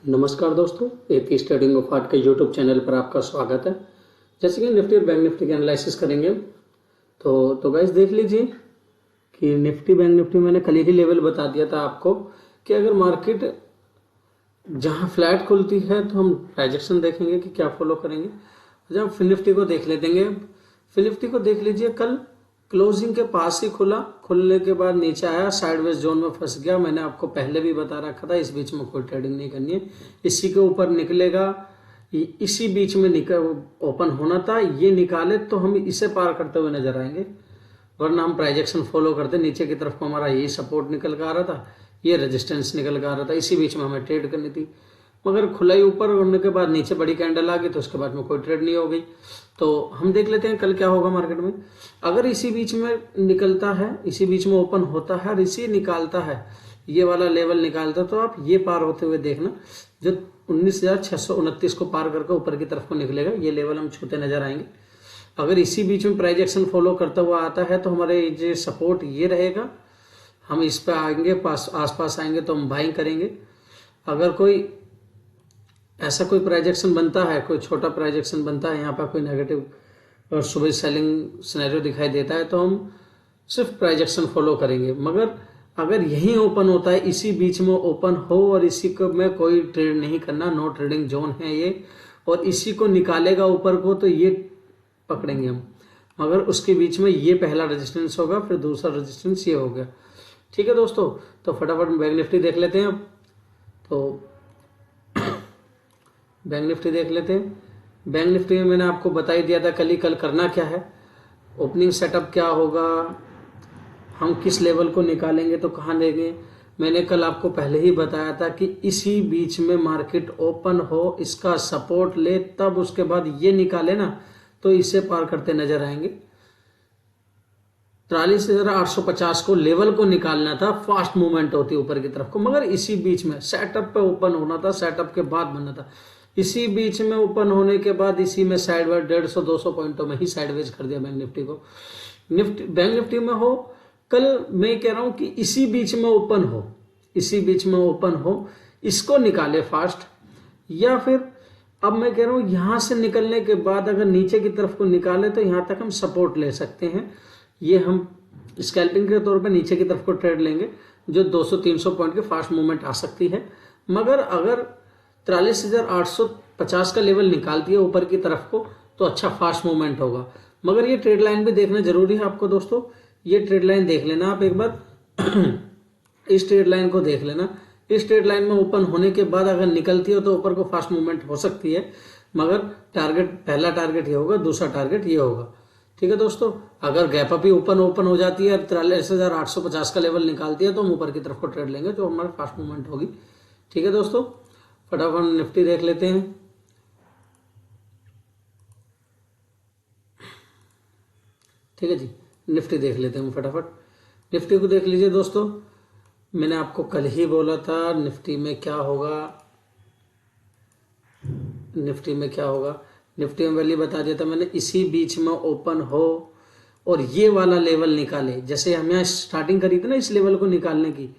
नमस्कार दोस्तों, AP studying of art के यूट्यूब चैनल पर आपका स्वागत है। जैसे कि निफ्टी और बैंक निफ्टी के एनालिसिस करेंगे तो गाइस देख लीजिए कि निफ्टी बैंक निफ्टी मैंने कल ही लेवल बता दिया था आपको कि अगर मार्केट जहां फ्लैट खुलती है तो हम प्राइजेक्शन देखेंगे कि क्या फॉलो करेंगे। जब फिर निफ्टी को देख लेते हैं, फिर निफ्टी को देख लीजिए, कल क्लोजिंग के पास ही खुला, खुलने के बाद नीचे आया, साइडवेज जोन में फंस गया। मैंने आपको पहले भी बता रखा था इस बीच में कोई ट्रेडिंग नहीं करनी है, इसी के ऊपर निकलेगा, इसी बीच में निकल ओपन होना था, ये निकाले तो हम इसे पार करते हुए नजर आएंगे, वरना हम प्राइजेक्शन फॉलो करते। नीचे की तरफ को हमारा यही सपोर्ट निकल कर आ रहा था, ये रेजिस्टेंस निकल कर आ रहा था, इसी बीच में हमें ट्रेड करनी थी। मगर खुलाई ऊपर होने के बाद नीचे बड़ी कैंडल आ गई तो उसके बाद में कोई ट्रेड नहीं हो गई। तो हम देख लेते हैं कल क्या होगा मार्केट में। अगर इसी बीच में निकलता है, इसी बीच में ओपन होता है और इसी निकालता है, ये वाला लेवल निकालता है, तो आप ये पार होते हुए देखना, जो 19,629 को पार करके ऊपर की तरफ को निकलेगा, ये लेवल हम छूते नजर आएंगे। अगर इसी बीच में प्राइजेक्शन फॉलो करता हुआ आता है तो हमारे जो सपोर्ट ये रहेगा, हम इस पे आएंगे, आसपास आएंगे तो हम बाइंग करेंगे। अगर कोई ऐसा कोई प्राइजेक्शन बनता है, कोई छोटा प्राइजेक्शन बनता है, यहाँ पर कोई नेगेटिव और सुबह सेलिंग सिनेरियो दिखाई देता है, तो हम सिर्फ प्राइजेक्शन फॉलो करेंगे। मगर अगर यही ओपन होता है, इसी बीच में ओपन हो और इसी को में कोई ट्रेड नहीं करना, नो ट्रेडिंग जोन है ये, और इसी को निकालेगा ऊपर को, तो ये पकड़ेंगे हम। मगर उसके बीच में ये पहला रेजिस्टेंस होगा, फिर दूसरा रेजिस्टेंस ये हो गया। ठीक है दोस्तों, तो फटाफट बैंक निफ्टी देख लेते हैं अब। तो बैंक निफ्टी देख लेते हैं। बैंक निफ्टी में मैंने आपको बता ही दिया था कल करना क्या है, ओपनिंग सेटअप क्या होगा, हम किस लेवल को निकालेंगे तो कहाँ लेंगे। मैंने कल आपको पहले ही बताया था कि इसी बीच में मार्केट ओपन हो, इसका सपोर्ट ले, तब उसके बाद ये निकाले ना तो इसे पार करते नजर आएंगे। 43,850 को लेवल को निकालना था, फास्ट मूवमेंट होती ऊपर की तरफ को, मगर इसी बीच में सेटअप पे ओपन होना था, सेटअप के बाद बनना था। इसी बीच में ओपन होने के बाद इसी में साइडवेज 150-200 पॉइंटों में ही साइडवेज कर दिया बैंक निफ्टी को। बैंक निफ्टी में हो, कल मैं कह रहा हूं कि इसी बीच में ओपन हो, इसी बीच में ओपन हो, इसको निकाले फास्ट, या फिर अब मैं कह रहा हूं यहां से निकलने के बाद अगर नीचे की तरफ को निकाले तो यहां तक हम सपोर्ट ले सकते हैं। ये हम स्कैल्पिंग के तौर पे नीचे की तरफ को ट्रेड लेंगे, जो 200-300 पॉइंट की फास्ट मूवमेंट आ सकती है। मगर अगर 43,850 का लेवल निकालती है ऊपर की तरफ को तो अच्छा फास्ट मूवमेंट होगा। मगर ये ट्रेड लाइन भी देखना जरूरी है आपको दोस्तों, ये ट्रेड लाइन देख लेना आप एक बार इस ट्रेड लाइन को देख लेना। इस ट्रेड लाइन में ओपन होने के बाद अगर निकलती है तो ऊपर को फास्ट मूवमेंट हो सकती है, मगर टारगेट, पहला टारगेट ये होगा, दूसरा टारगेट ये होगा। ठीक है दोस्तों, अगर गैप अप ही ओपन हो जाती है, 43,850 का लेवल निकालती है, तो हम ऊपर की तरफ को ट्रेड लेंगे, जो हमारी फास्ट मूवमेंट होगी। ठीक है दोस्तों, फटाफट निफ्टी देख लेते हैं। ठीक है जी, निफ्टी देख लेते हैं फटाफट। निफ्टी को देख लीजिए दोस्तों, मैंने आपको कल ही बोला था निफ्टी में क्या होगा, निफ्टी में क्या होगा। निफ्टी में पहले बता दिया था मैंने, इसी बीच में ओपन हो और ये वाला लेवल निकाले, जैसे हम यहाँ स्टार्टिंग करी थी ना इस लेवल को निकालने की,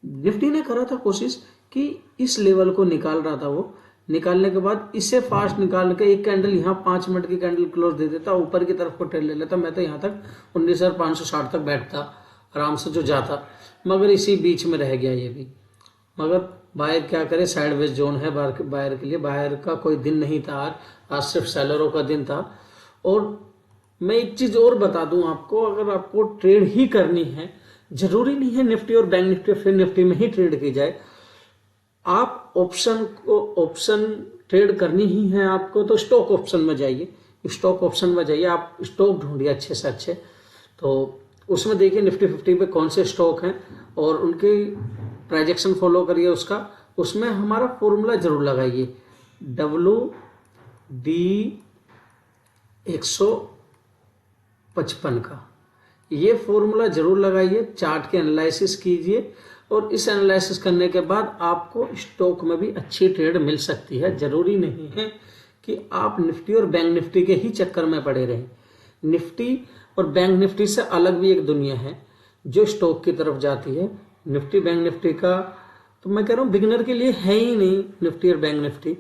निफ्टी ने करा था कोशिश कि इस लेवल को निकाल रहा था, वो निकालने के बाद इसे फास्ट निकाल के एक कैंडल यहाँ 5 मिनट की कैंडल क्लोज दे देता, ऊपर की तरफ को ट्रेड ले लेता। मैं तो यहाँ तक 19,560 तक बैठता आराम से, जो जाता, मगर इसी बीच में रह गया ये भी। मगर बायर क्या करे, साइडवेज जोन है बायर के लिए, बायर का कोई दिन नहीं था आज सिर्फ सेलरों का दिन था। और मैं एक चीज और बता दूं आपको, अगर आपको ट्रेड ही करनी है, जरूरी नहीं है निफ्टी और बैंक निफ्टी फिर निफ्टी में ही ट्रेड की जाए, आप ऑप्शन ट्रेड करनी ही है आपको तो स्टॉक ऑप्शन में जाइए, स्टॉक ऑप्शन में जाइए, आप स्टॉक ढूंढिए अच्छे से अच्छे। तो उसमें देखिए निफ्टी 50 पे कौन से स्टॉक हैं और उनके प्राइजेक्शन फॉलो करिए उसका। उसमें हमारा फॉर्मूला जरूर लगाइए, WD155 का, ये फॉर्मूला जरूर लगाइए, चार्ट के एनालिसिस कीजिए, और इस एनालिसिस करने के बाद आपको स्टॉक में भी अच्छी ट्रेड मिल सकती है। जरूरी नहीं है कि आप निफ्टी और बैंक निफ्टी के ही चक्कर में पड़े रहें। निफ्टी और बैंक निफ्टी से अलग भी एक दुनिया है जो स्टॉक की तरफ जाती है। निफ्टी बैंक निफ्टी का तो मैं कह रहा हूँ बिगिनर के लिए है ही नहीं निफ्टी और बैंक निफ्टी।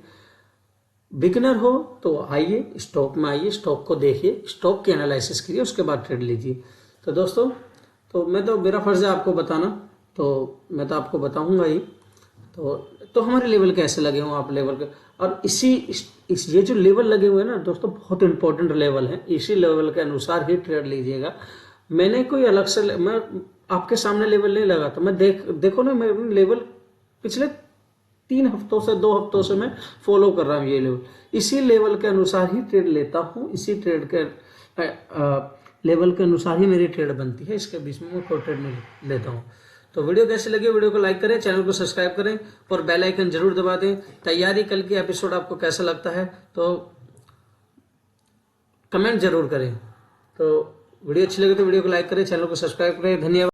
बिगिनर हो तो आइए स्टॉक में, आइए स्टॉक को देखिए, स्टॉक की एनालिसिस कीजिए, उसके बाद ट्रेड लीजिए। तो दोस्तों, तो मैं तो मेरा फर्ज है आपको बताना, तो मैं तो आपको बताऊंगा ही। तो हमारे लेवल कैसे लगे हुए आप लेवल के, और ये जो लेवल लगे हुए हैं ना दोस्तों, बहुत इंपॉर्टेंट लेवल है, इसी लेवल के अनुसार ही ट्रेड लीजिएगा। मैंने कोई अलग से मैं आपके सामने लेवल नहीं लगा, तो मैं देखो ना, मैं लेवल पिछले 3 हफ्तों से 2 हफ्तों से मैं फॉलो कर रहा हूँ ये लेवल, इसी लेवल के अनुसार ही ट्रेड लेता हूँ, इसी ट्रेड के लेवल के अनुसार ही मेरी ट्रेड बनती है, इसके बीच में मैं कोई ट्रेड नहीं लेता हूँ। तो वीडियो कैसी लगी, वीडियो को लाइक करें, चैनल को सब्सक्राइब करें और बेल आइकन जरूर दबा दें। तैयारी कल की एपिसोड आपको कैसा लगता है तो कमेंट जरूर करें। तो वीडियो अच्छी लगे तो वीडियो को लाइक करें, चैनल को सब्सक्राइब करें। धन्यवाद।